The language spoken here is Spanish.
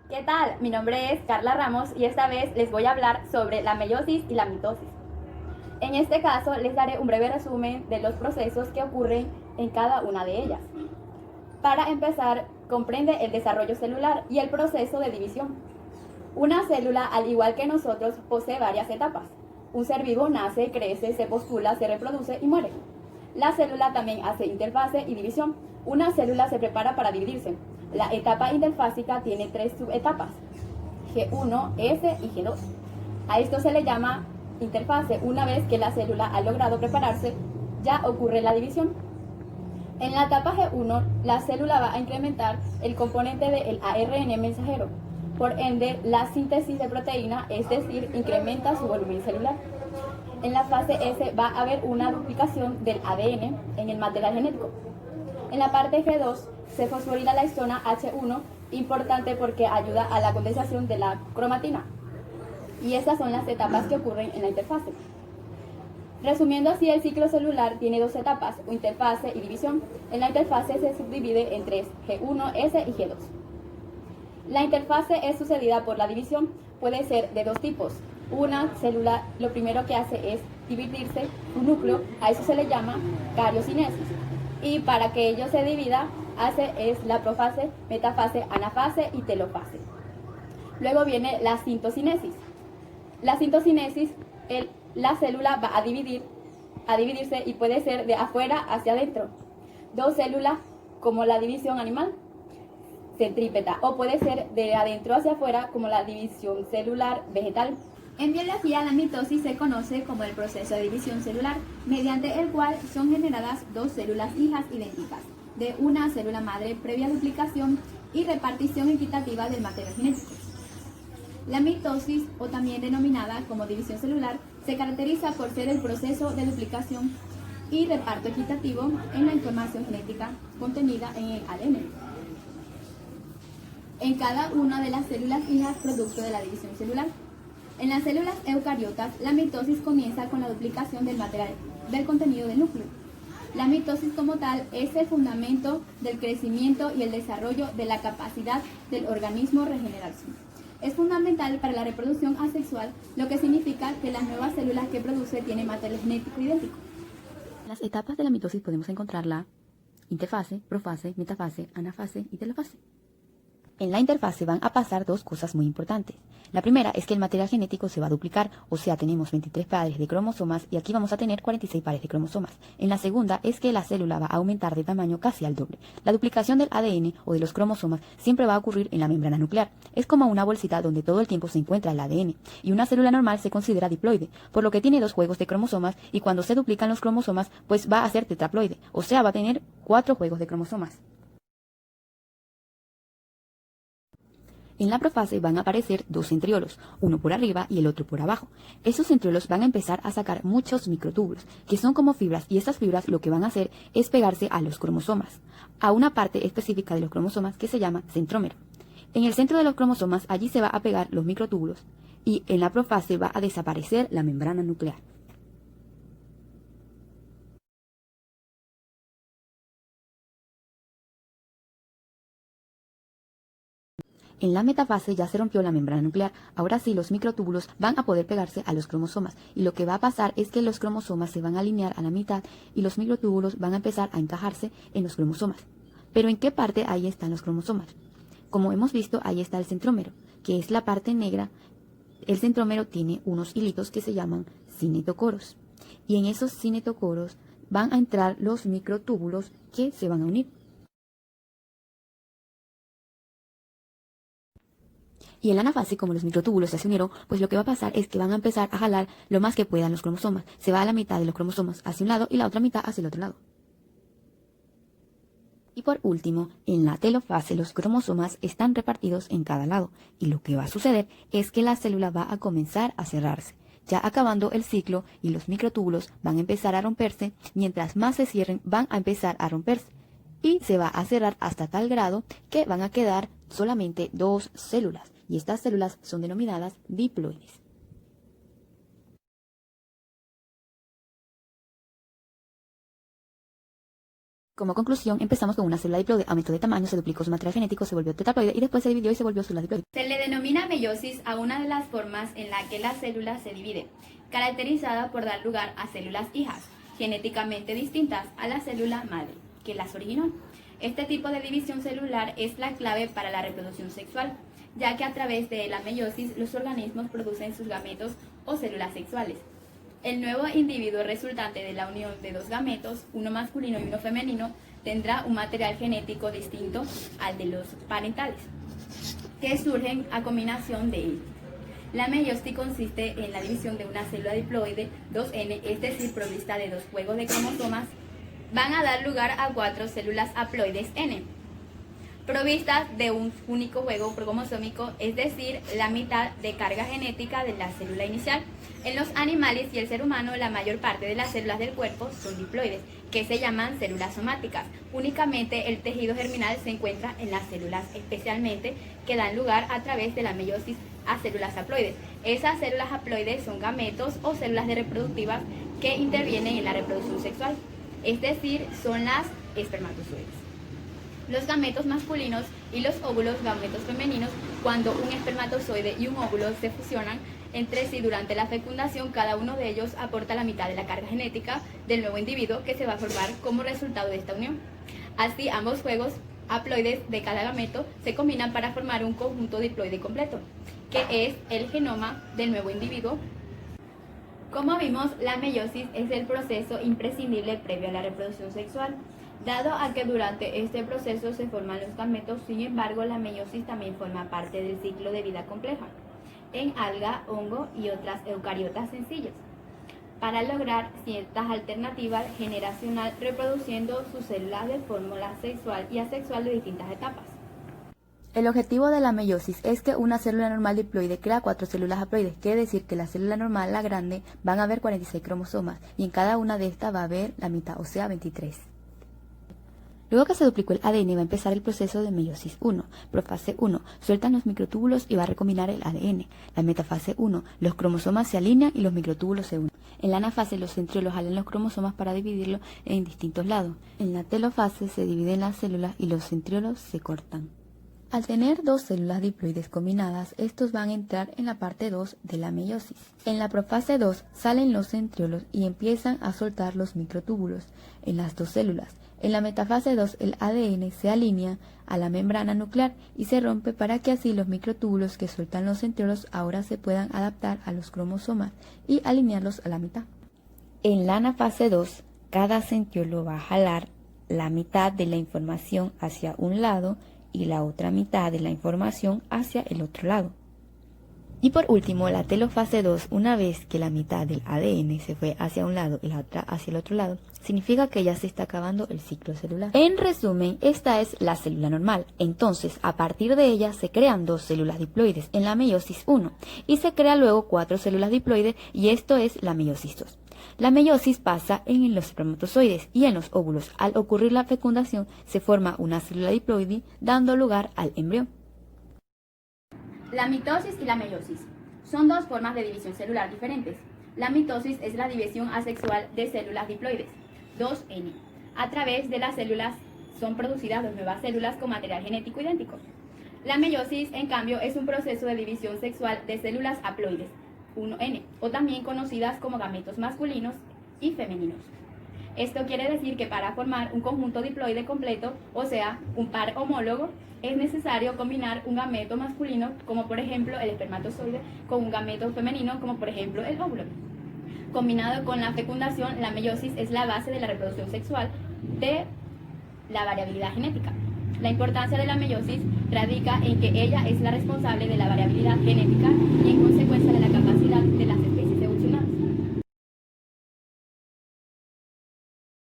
¿Qué tal? Mi nombre es Carla Ramos y esta vez les voy a hablar sobre la meiosis y la mitosis. En este caso les daré un breve resumen de los procesos que ocurren en cada una de ellas. Para empezar, comprende el desarrollo celular y el proceso de división. Una célula, al igual que nosotros, posee varias etapas. Un ser vivo nace, crece, se postula, se reproduce y muere. La célula también hace interfase y división. Una célula se prepara para dividirse. La etapa interfásica tiene tres subetapas: G1, S y G2. A esto se le llama interfase. Una vez que la célula ha logrado prepararse, ya ocurre la división. En la etapa G1, la célula va a incrementar el componente del ARN mensajero. Por ende, la síntesis de proteína, es decir, incrementa su volumen celular. En la fase S va a haber una duplicación del ADN en el material genético. En la parte G2 se fosforila la histona H1, importante porque ayuda a la condensación de la cromatina. Y estas son las etapas que ocurren en la interfase. Resumiendo así, el ciclo celular tiene dos etapas, interfase y división. En la interfase se subdivide en tres: G1, S y G2. La interfase es sucedida por la división. Puede ser de dos tipos. Una célula lo primero que hace es dividirse un núcleo, a eso se le llama cariocinesis. Y para que ello se divida, hace es la profase, metafase, anafase y telofase. Luego viene la citocinesis. La citocinesis, la célula va a dividirse y puede ser de afuera hacia adentro. Dos células, como la división animal, centrípeta, o puede ser de adentro hacia afuera, como la división celular vegetal. En biología, la mitosis se conoce como el proceso de división celular, mediante el cual son generadas dos células hijas idénticas de una célula madre previa duplicación y repartición equitativa del material genético. La mitosis, o también denominada como división celular, se caracteriza por ser el proceso de duplicación y reparto equitativo en la información genética contenida en el ADN en cada una de las células hijas producto de la división celular. En las células eucariotas, la mitosis comienza con la duplicación del material del contenido del núcleo. La mitosis como tal es el fundamento del crecimiento y el desarrollo de la capacidad del organismo regenerarse. Es fundamental para la reproducción asexual, lo que significa que las nuevas células que produce tienen material genético idéntico. En las etapas de la mitosis podemos encontrar la interfase, profase, metafase, anafase y telofase. En la interfase van a pasar dos cosas muy importantes. La primera es que el material genético se va a duplicar, o sea, tenemos 23 pares de cromosomas y aquí vamos a tener 46 pares de cromosomas. En la segunda es que la célula va a aumentar de tamaño casi al doble. La duplicación del ADN o de los cromosomas siempre va a ocurrir en la membrana nuclear. Es como una bolsita donde todo el tiempo se encuentra el ADN. Y una célula normal se considera diploide, por lo que tiene dos juegos de cromosomas y cuando se duplican los cromosomas, pues va a ser tetraploide, o sea, va a tener 4 juegos de cromosomas. En la profase van a aparecer dos centriolos, uno por arriba y el otro por abajo. Esos centriolos van a empezar a sacar muchos microtúbulos, que son como fibras, y estas fibras lo que van a hacer es pegarse a los cromosomas, a una parte específica de los cromosomas que se llama centrómero. En el centro de los cromosomas allí se va a pegar los microtúbulos, y en la profase va a desaparecer la membrana nuclear. En la metafase ya se rompió la membrana nuclear, ahora sí los microtúbulos van a poder pegarse a los cromosomas y lo que va a pasar es que los cromosomas se van a alinear a la mitad y los microtúbulos van a empezar a encajarse en los cromosomas. Pero ¿en qué parte ahí están los cromosomas? Como hemos visto, ahí está el centrómero, que es la parte negra. El centrómero tiene unos hilitos que se llaman cinetocoros y en esos cinetocoros van a entrar los microtúbulos que se van a unir. Y en la anafase, como los microtúbulos ya se unieron, pues lo que va a pasar es que van a empezar a jalar lo más que puedan los cromosomas. Se va a la mitad de los cromosomas hacia un lado y la otra mitad hacia el otro lado. Y por último, en la telofase los cromosomas están repartidos en cada lado. Y lo que va a suceder es que la célula va a comenzar a cerrarse. Ya acabando el ciclo y los microtúbulos van a empezar a romperse, mientras más se cierren van a empezar a romperse. Y se va a cerrar hasta tal grado que van a quedar solamente dos células. Y estas células son denominadas diploides. Como conclusión, empezamos con una célula diploide, aumentó de tamaño, se duplicó su material genético, se volvió tetraploide y después se dividió y se volvió célula diploide. Se le denomina meiosis a una de las formas en la que la célula se divide, caracterizada por dar lugar a células hijas, genéticamente distintas a la célula madre, que las originó. Este tipo de división celular es la clave para la reproducción sexual, ya que a través de la meiosis los organismos producen sus gametos o células sexuales. El nuevo individuo resultante de la unión de dos gametos, uno masculino y uno femenino, tendrá un material genético distinto al de los parentales, que surgen a combinación de ellos. La meiosis consiste en la división de una célula diploide 2N, es decir, provista de dos juegos de cromosomas, van a dar lugar a 4 células haploides N, provistas de un único juego cromosómico, es decir, la mitad de carga genética de la célula inicial. En los animales y el ser humano, la mayor parte de las células del cuerpo son diploides, que se llaman células somáticas. Únicamente el tejido germinal se encuentra en las células, especialmente que dan lugar a través de la meiosis a células haploides. Esas células haploides son gametos o células reproductivas que intervienen en la reproducción sexual, es decir, son las espermatozoides. Los gametos masculinos y los óvulos gametos femeninos, cuando un espermatozoide y un óvulo se fusionan entre sí durante la fecundación, cada uno de ellos aporta la mitad de la carga genética del nuevo individuo que se va a formar como resultado de esta unión. Así, ambos juegos haploides de cada gameto se combinan para formar un conjunto diploide completo, que es el genoma del nuevo individuo. Como vimos, la meiosis es el proceso imprescindible previo a la reproducción sexual. Dado a que durante este proceso se forman los gametos, sin embargo, la meiosis también forma parte del ciclo de vida compleja en alga, hongo y otras eucariotas sencillas, para lograr ciertas alternativas generacional reproduciendo sus células de fórmula sexual y asexual de distintas etapas. El objetivo de la meiosis es que una célula normal diploide crea 4 células haploides, quiere decir que la célula normal, la grande, van a haber 46 cromosomas y en cada una de estas va a haber la mitad, o sea 23. Luego que se duplicó el ADN va a empezar el proceso de meiosis 1, profase 1, sueltan los microtúbulos y va a recombinar el ADN. La metafase 1, los cromosomas se alinean y los microtúbulos se unen. En la anafase los centriolos jalan los cromosomas para dividirlos en distintos lados. En la telofase se dividen las células y los centriolos se cortan. Al tener dos células diploides combinadas, estos van a entrar en la parte 2 de la meiosis. En la profase 2 salen los centriolos y empiezan a soltar los microtúbulos en las dos células. En la metafase 2 el ADN se alinea a la membrana nuclear y se rompe para que así los microtúbulos que sueltan los centriolos ahora se puedan adaptar a los cromosomas y alinearlos a la mitad. En la anafase 2 cada centriolo va a jalar la mitad de la información hacia un lado y la otra mitad de la información hacia el otro lado. Y por último, la telofase 2, una vez que la mitad del ADN se fue hacia un lado y la otra hacia el otro lado, significa que ya se está acabando el ciclo celular. En resumen, esta es la célula normal. Entonces, a partir de ella se crean dos células diploides en la meiosis 1 y se crea luego 4 células diploides y esto es la meiosis 2. La meiosis pasa en los espermatozoides y en los óvulos. Al ocurrir la fecundación, se forma una célula diploide dando lugar al embrión. La mitosis y la meiosis son dos formas de división celular diferentes. La mitosis es la división asexual de células diploides, 2N. A través de las células son producidas dos nuevas células con material genético idéntico. La meiosis, en cambio, es un proceso de división sexual de células haploides, 1N, o también conocidas como gametos masculinos y femeninos. Esto quiere decir que para formar un conjunto diploide completo, o sea, un par homólogo, es necesario combinar un gameto masculino, como por ejemplo el espermatozoide, con un gameto femenino, como por ejemplo el óvulo. Combinado con la fecundación, la meiosis es la base de la reproducción sexual de la variabilidad genética. La importancia de la meiosis radica en que ella es la responsable de la variabilidad genética y en